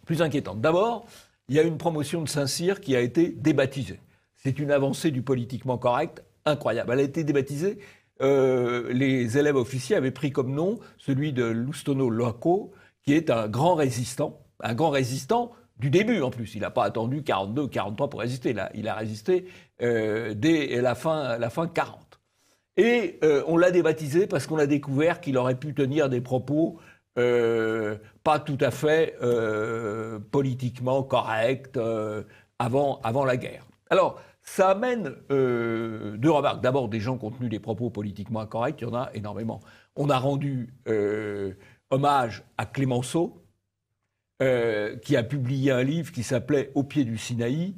[SPEAKER 3] Plus inquiétante. D'abord, il y a une promotion de Saint-Cyr qui a été débaptisée. C'est une avancée du politiquement correct incroyable. Elle a été débaptisée. Les élèves officiers avaient pris comme nom celui de Lustono Loaco, qui est un grand résistant du début en plus. Il n'a pas attendu 42, 43 pour résister. Il a résisté dès la fin 40. Et on l'a débaptisé parce qu'on a découvert qu'il aurait pu tenir des propos pas tout à fait politiquement corrects avant la guerre. Alors, ça amène deux remarques. D'abord, des gens qui ont tenu des propos politiquement incorrects, il y en a énormément. On a rendu hommage à Clémenceau, qui a publié un livre qui s'appelait « Au pied du Sinaï »,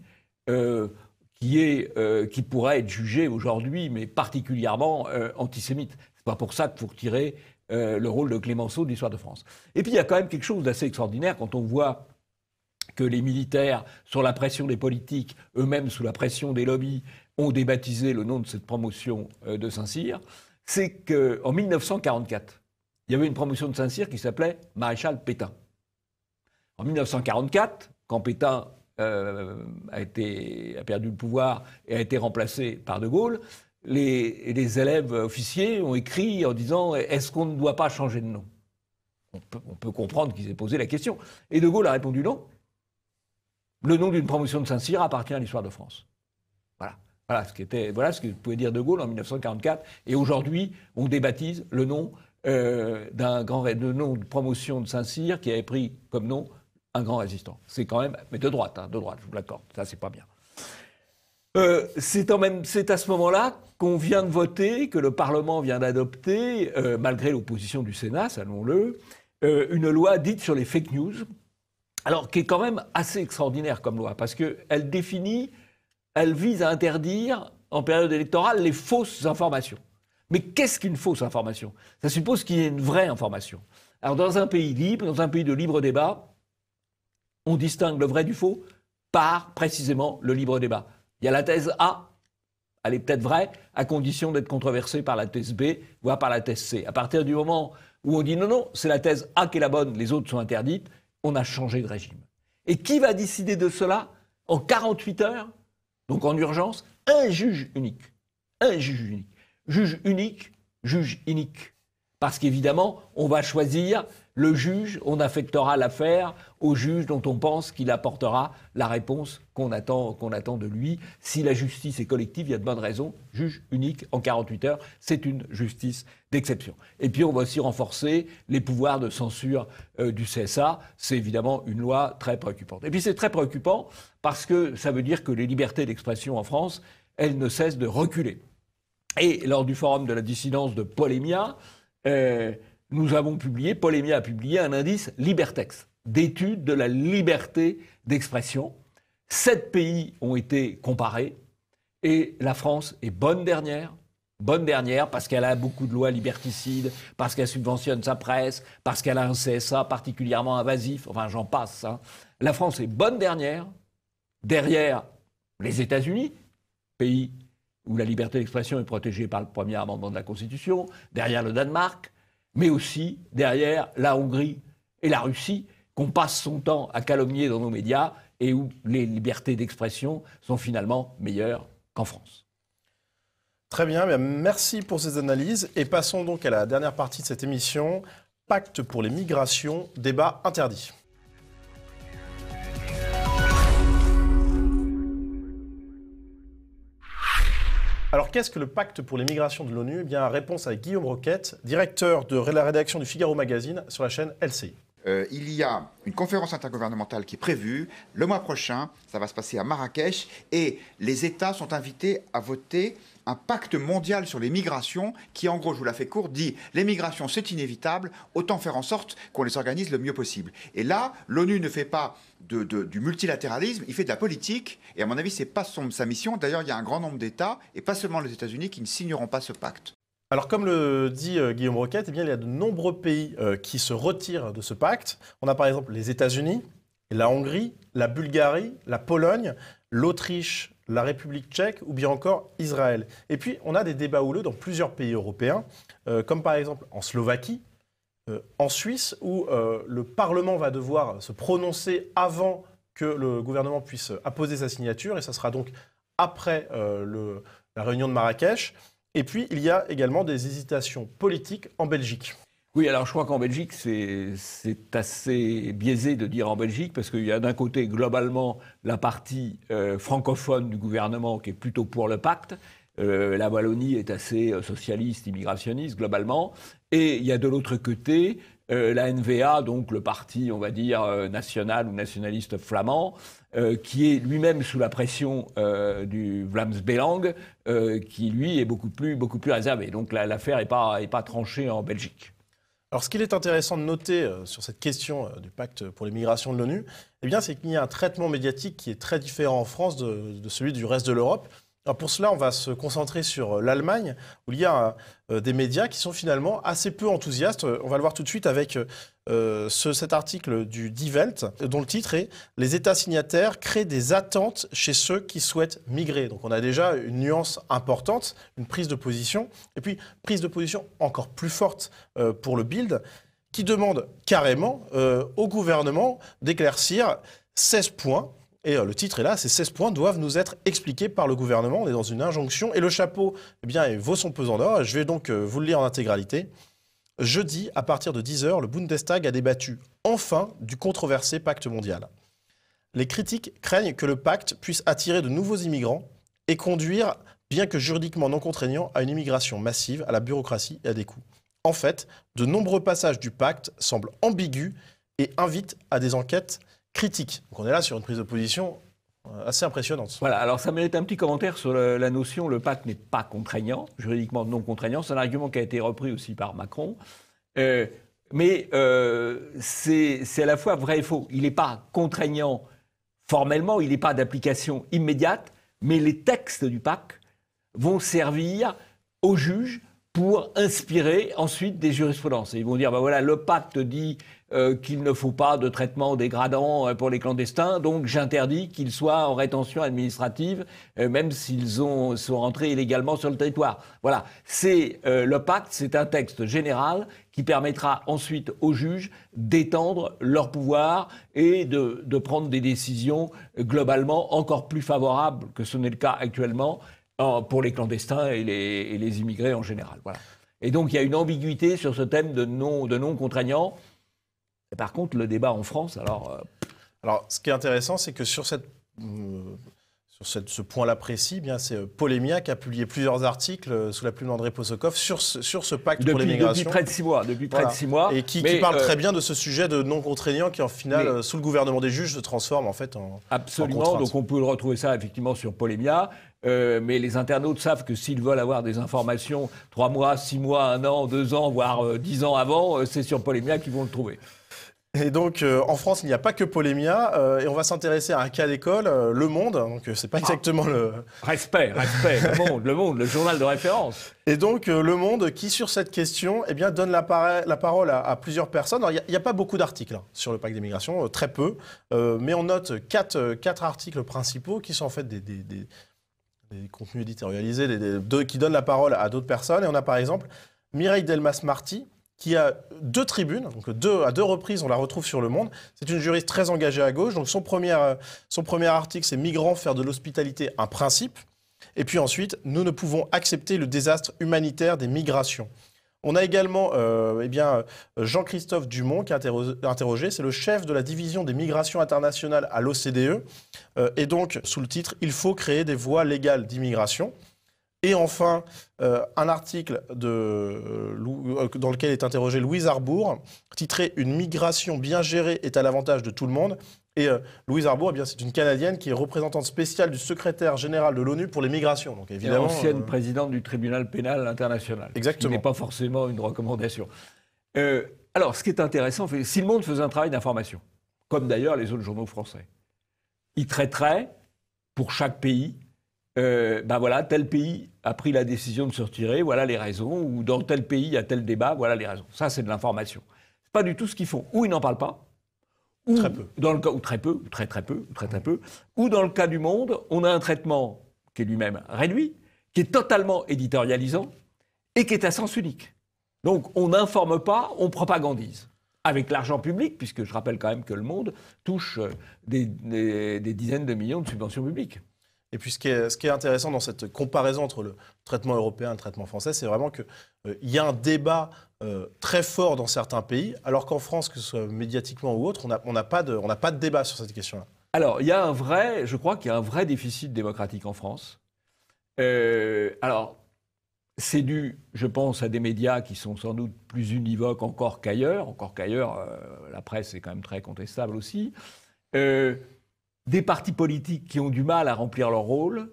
[SPEAKER 3] qui pourrait être jugé aujourd'hui, mais particulièrement antisémite. C'est pas pour ça qu'il faut retirer le rôle de Clémenceau de l'histoire de France. Et puis il y a quand même quelque chose d'assez extraordinaire quand on voit que les militaires, sur la pression des politiques, eux-mêmes sous la pression des lobbies, ont débaptisé le nom de cette promotion de Saint-Cyr. C'est qu'en 1944, il y avait une promotion de Saint-Cyr qui s'appelait Maréchal Pétain. En 1944, quand Pétain a perdu le pouvoir et a été remplacé par De Gaulle, les élèves officiers ont écrit en disant « Est-ce qu'on ne doit pas changer de nom ?» On peut comprendre qu'ils aient posé la question. Et De Gaulle a répondu « Non. Le nom d'une promotion de Saint-Cyr appartient à l'histoire de France. » Voilà ce que pouvait dire De Gaulle en 1944. Et aujourd'hui, on débaptise le nom de promotion de Saint-Cyr qui avait pris comme nom un grand résistant. C'est quand même, mais de droite, je vous l'accorde. Ça, c'est pas bien. C'est à ce moment-là qu'on vient de voter, que le Parlement vient d'adopter, malgré l'opposition du Sénat, savons-le, une loi dite sur les fake news, alors qui est quand même assez extraordinaire comme loi, parce qu'elle vise à interdire, en période électorale, les fausses informations. Mais qu'est-ce qu'une fausse information? Ça suppose qu'il y ait une vraie information. Alors dans un pays libre, dans un pays de libre débat, on distingue le vrai du faux par précisément le libre débat. Il y a la thèse A, elle est peut-être vraie, à condition d'être controversée par la thèse B, voire par la thèse C. À partir du moment où on dit non, c'est la thèse A qui est la bonne, les autres sont interdites, on a changé de régime. Et qui va décider de cela en 48 heures, donc en urgence? Un juge unique. Un juge unique. Juge unique, juge unique. Parce qu'évidemment, on va choisir le juge, on affectera l'affaire au juge dont on pense qu'il apportera la réponse qu'on attend de lui. Si la justice est collective, il y a de bonnes raisons. Juge unique en 48 heures, c'est une justice d'exception. Et puis on va aussi renforcer les pouvoirs de censure du CSA. C'est évidemment une loi très préoccupante. Et puis c'est très préoccupant parce que ça veut dire que les libertés d'expression en France, elles ne cessent de reculer. Et lors du forum de la dissidence de Polémia, Polémia a publié un indice Libertex, d'étude de la liberté d'expression. 7 pays ont été comparés et la France est bonne dernière parce qu'elle a beaucoup de lois liberticides, parce qu'elle subventionne sa presse, parce qu'elle a un CSA particulièrement invasif, enfin j'en passe. Hein. La France est bonne dernière, derrière les États-Unis, pays où la liberté d'expression est protégée par le premier amendement de la Constitution, derrière le Danemark, mais aussi derrière la Hongrie et la Russie, qu'on passe son temps à calomnier dans nos médias et où les libertés d'expression sont finalement meilleures qu'en France.
[SPEAKER 2] Très bien, merci pour ces analyses. Et passons donc à la dernière partie de cette émission. Pacte pour les migrations, débat interdit. Alors, qu'est-ce que le pacte pour les migrations de l'ONU ? Eh bien, réponse avec Guillaume Roquette, directeur de la rédaction du Figaro Magazine sur la chaîne LCI.
[SPEAKER 1] Il y a une conférence intergouvernementale qui est prévue le mois prochain. Ça va se passer à Marrakech. Et les États sont invités à voter un pacte mondial sur les migrations qui, en gros, je vous la fais court, dit les migrations, c'est inévitable, autant faire en sorte qu'on les organise le mieux possible. Et là, l'ONU ne fait pas du multilatéralisme, il fait de la politique. Et à mon avis, ce n'est pas sa mission. D'ailleurs, il y a un grand nombre d'États, et pas seulement les États-Unis, qui ne signeront pas ce pacte.
[SPEAKER 2] Alors, comme le dit Guillaume Roquette, eh bien, il y a de nombreux pays qui se retirent de ce pacte. On a par exemple les États-Unis, la Hongrie, la Bulgarie, la Pologne, l'Autriche, la République tchèque ou bien encore Israël. Et puis, on a des débats houleux dans plusieurs pays européens, comme par exemple en Slovaquie, en Suisse, où le Parlement va devoir se prononcer avant que le gouvernement puisse apposer sa signature, et ça sera donc après la réunion de Marrakech. Et puis, il y a également des hésitations politiques en Belgique.
[SPEAKER 3] Oui, alors je crois qu'en Belgique, c'est assez biaisé de dire en Belgique, parce qu'il y a d'un côté, globalement, la partie francophone du gouvernement qui est plutôt pour le pacte. La Wallonie est assez socialiste, immigrationniste, globalement. Et il y a de l'autre côté la NVA, donc le parti, on va dire, national ou nationaliste flamand, qui est lui-même sous la pression du Vlaams Belang, qui, lui, est beaucoup plus réservé. Donc l'affaire n'est pas tranchée en Belgique.
[SPEAKER 2] Alors, ce qu'il est intéressant de noter sur cette question du pacte pour les migrations de l'ONU, eh bien, c'est qu'il y a un traitement médiatique qui est très différent en France de celui du reste de l'Europe. Alors pour cela, on va se concentrer sur l'Allemagne, où il y a des médias qui sont finalement assez peu enthousiastes. On va le voir tout de suite avec cet article du Die Welt, dont le titre est « Les États signataires créent des attentes chez ceux qui souhaitent migrer ». Donc on a déjà une nuance importante, une prise de position, et puis prise de position encore plus forte pour le Bild, qui demande carrément au gouvernement d'éclaircir 16 points. Et le titre est là, ces 16 points doivent nous être expliqués par le gouvernement. On est dans une injonction. Et le chapeau, eh bien, il vaut son pesant d'or. Je vais donc vous le lire en intégralité. Jeudi, à partir de 10h, le Bundestag a débattu enfin du controversé pacte mondial. Les critiques craignent que le pacte puisse attirer de nouveaux immigrants et conduire, bien que juridiquement non contraignant, à une immigration massive, à la bureaucratie et à des coûts. En fait, de nombreux passages du pacte semblent ambigus et invitent à des enquêtes critique. Donc on est là sur une prise de position assez impressionnante.
[SPEAKER 3] Voilà, alors ça mérite un petit commentaire sur la notion, le pacte n'est pas contraignant, juridiquement non contraignant, c'est un argument qui a été repris aussi par Macron, mais c'est à la fois vrai et faux. Il n'est pas contraignant formellement, il n'est pas d'application immédiate, mais les textes du pacte vont servir aux juges pour inspirer ensuite des jurisprudences. Et ils vont dire, ben voilà, le pacte dit qu'il ne faut pas de traitement dégradant pour les clandestins, donc j'interdis qu'ils soient en rétention administrative, même s'ils sont rentrés illégalement sur le territoire. Voilà, le pacte, c'est un texte général qui permettra ensuite aux juges d'étendre leur pouvoir et de prendre des décisions globalement encore plus favorables que ce n'est le cas actuellement pour les clandestins et les immigrés en général. Voilà. Et donc il y a une ambiguïté sur ce thème de non contraignant. Et par contre, le débat en France, alors...
[SPEAKER 2] Alors, ce qui est intéressant, c'est que sur ce point-là précis, eh bien, c'est Polémia qui a publié plusieurs articles sous la plume d'André Posokov sur ce pacte pour les migrations.
[SPEAKER 3] Depuis près de 6 mois.
[SPEAKER 2] Et qui parle très bien de ce sujet de non contraignant qui, en final, sous le gouvernement des juges, se transforme en fait en
[SPEAKER 3] Absolument, donc on peut retrouver ça effectivement sur Polémia. Mais les internautes savent que s'ils veulent avoir des informations 3 mois, 6 mois, 1 an, 2 ans, voire 10 ans avant, c'est sur Polémia qu'ils vont le trouver.
[SPEAKER 2] Et donc, en France, il n'y a pas que Polémia, et on va s'intéresser à un cas d'école, Le Monde, donc c'est pas exactement le...
[SPEAKER 3] Respect, Le Monde, le journal de référence.
[SPEAKER 2] Et donc, Le Monde, qui sur cette question, eh bien, donne la parole à plusieurs personnes. Alors, il n'y a pas beaucoup d'articles sur le pacte des migrations, très peu, mais on note 4 articles principaux qui sont en fait des des contenus éditorialisés, qui donnent la parole à d'autres personnes. Et on a par exemple Mireille Delmas-Marty, qui a 2 tribunes, donc à 2 reprises, on la retrouve sur Le Monde. C'est une juriste très engagée à gauche. Donc son premier article, c'est « Migrants, faire de l'hospitalité un principe ». Et puis ensuite, « Nous ne pouvons accepter le désastre humanitaire des migrations ». On a également Jean-Christophe Dumont qui a interrogé, c'est le chef de la division des migrations internationales à l'OCDE. Et donc, sous le titre « Il faut créer des voies légales d'immigration ». Et enfin, un article dans lequel est interrogée Louise Arbour, titré « Une migration bien gérée est à l'avantage de tout le monde ». Et Louise Arbour, c'est une Canadienne qui est représentante spéciale du secrétaire général de l'ONU pour les migrations. Donc évidemment,
[SPEAKER 3] ancienne présidente du tribunal pénal international.
[SPEAKER 2] Exactement.
[SPEAKER 3] Ce n'est pas forcément une recommandation. Alors, ce qui est intéressant, si Le Monde faisait un travail d'information, comme d'ailleurs les autres journaux français, il traiterait pour chaque pays, voilà, tel pays a pris la décision de se retirer, voilà les raisons, ou dans tel pays il y a tel débat, voilà les raisons. Ça, c'est de l'information. C'est pas du tout ce qu'ils font. Ou ils n'en parlent pas, ou
[SPEAKER 2] très peu.
[SPEAKER 3] Ou très peu, ou très peu, ou très peu. Ou dans le cas du Monde, on a un traitement qui est lui-même réduit, qui est totalement éditorialisant et qui est à sens unique. Donc on n'informe pas, on propagandise. Avec l'argent public, puisque je rappelle quand même que Le Monde touche des dizaines de millions de subventions publiques.
[SPEAKER 2] Et puis ce qui est intéressant dans cette comparaison entre le traitement européen et le traitement français, c'est vraiment qu'il y a un débat très fort dans certains pays, alors qu'en France, que ce soit médiatiquement ou autre, on n'a pas de débat sur cette question-là.
[SPEAKER 3] Alors, je crois qu'il y a un vrai déficit démocratique en France. Alors, c'est dû, je pense, à des médias qui sont sans doute plus univoques encore qu'ailleurs. La presse est quand même très contestable aussi. Des partis politiques qui ont du mal à remplir leur rôle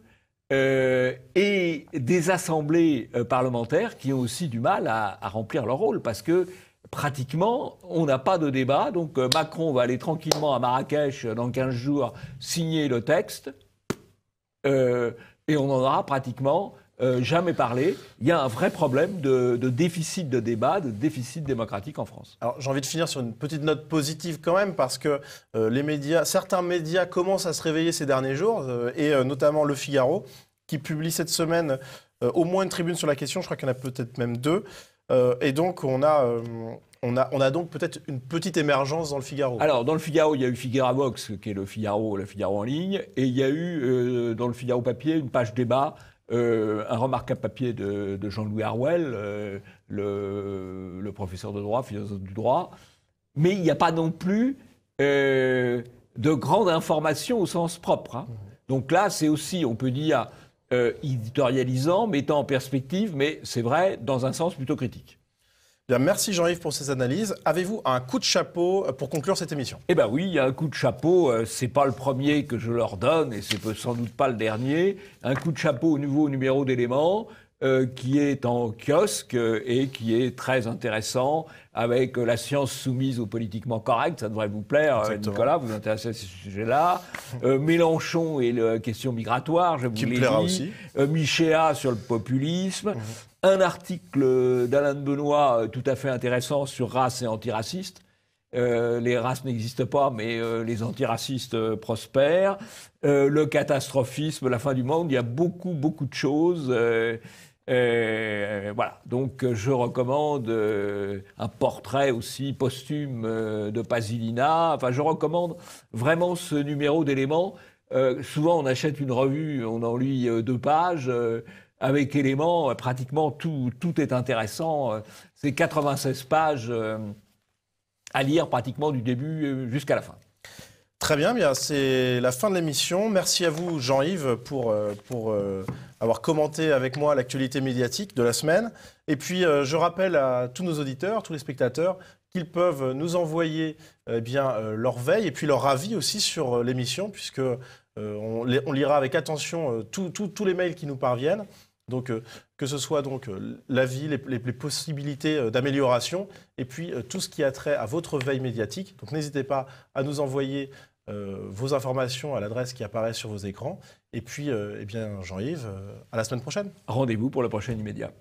[SPEAKER 3] et des assemblées parlementaires qui ont aussi du mal à remplir leur rôle parce que pratiquement, on n'a pas de débat. Donc Macron va aller tranquillement à Marrakech dans 15 jours signer le texte et on n'en aura pratiquement jamais parlé. Il y a un vrai problème de déficit de débat, de déficit démocratique en France.
[SPEAKER 2] Alors j'ai envie de finir sur une petite note positive quand même, parce que certains médias commencent à se réveiller ces derniers jours, et notamment Le Figaro, qui publie cette semaine au moins une tribune sur la question, je crois qu'il y en a peut-être même 2. Et donc on a donc peut-être une petite émergence dans Le Figaro.
[SPEAKER 3] Alors dans Le Figaro, il y a eu Figaro-Vox, qui est le Figaro en ligne, et il y a eu dans Le Figaro papier une page débat, un remarquable papier de Jean-Louis Harwell, le professeur de droit, philosophe du droit. Mais il n'y a pas non plus de grande information au sens propre. Hein. Donc là, c'est aussi, on peut dire, éditorialisant, mettant en perspective, mais c'est vrai, dans un sens plutôt critique.
[SPEAKER 2] Bien, merci Jean-Yves pour ces analyses. Avez-vous un coup de chapeau pour conclure cette émission?
[SPEAKER 3] Eh bien oui, il y a un coup de chapeau. C'est pas le premier que je leur donne et c'est sans doute pas le dernier. Un coup de chapeau au nouveau numéro d'Éléments qui est en kiosque et qui est très intéressant avec la science soumise au politiquement correct. Ça devrait vous plaire, Nicolas, vous vous intéressez à ce sujet-là. Mélenchon et la question migratoire, je vous l'ai dit. Qui me plaira aussi. Michéa sur le populisme. Un article d'Alain de Benoît tout à fait intéressant sur race et antiraciste. Les races n'existent pas, mais les antiracistes prospèrent. Le catastrophisme, la fin du monde, il y a beaucoup de choses. Voilà. Donc je recommande un portrait aussi posthume de Pasilina. Enfin, je recommande vraiment ce numéro d'Éléments. Souvent, on achète une revue, on en lit 2 pages. Avec Éléments, pratiquement tout est intéressant. C'est 96 pages à lire pratiquement du début jusqu'à la fin.
[SPEAKER 2] Très bien, c'est la fin de l'émission. Merci à vous, Jean-Yves, pour avoir commenté avec moi l'actualité médiatique de la semaine. Et puis, je rappelle à tous nos auditeurs, tous les spectateurs, qu'ils peuvent nous envoyer leur veille et puis leur avis aussi sur l'émission, puisque on lira avec attention tous les mails qui nous parviennent. Donc, que ce soit l'avis, les possibilités d'amélioration, et puis tout ce qui a trait à votre veille médiatique. Donc, n'hésitez pas à nous envoyer vos informations à l'adresse qui apparaît sur vos écrans. Et puis, Jean-Yves, à la semaine prochaine.
[SPEAKER 3] Rendez-vous pour le prochain Immédiat.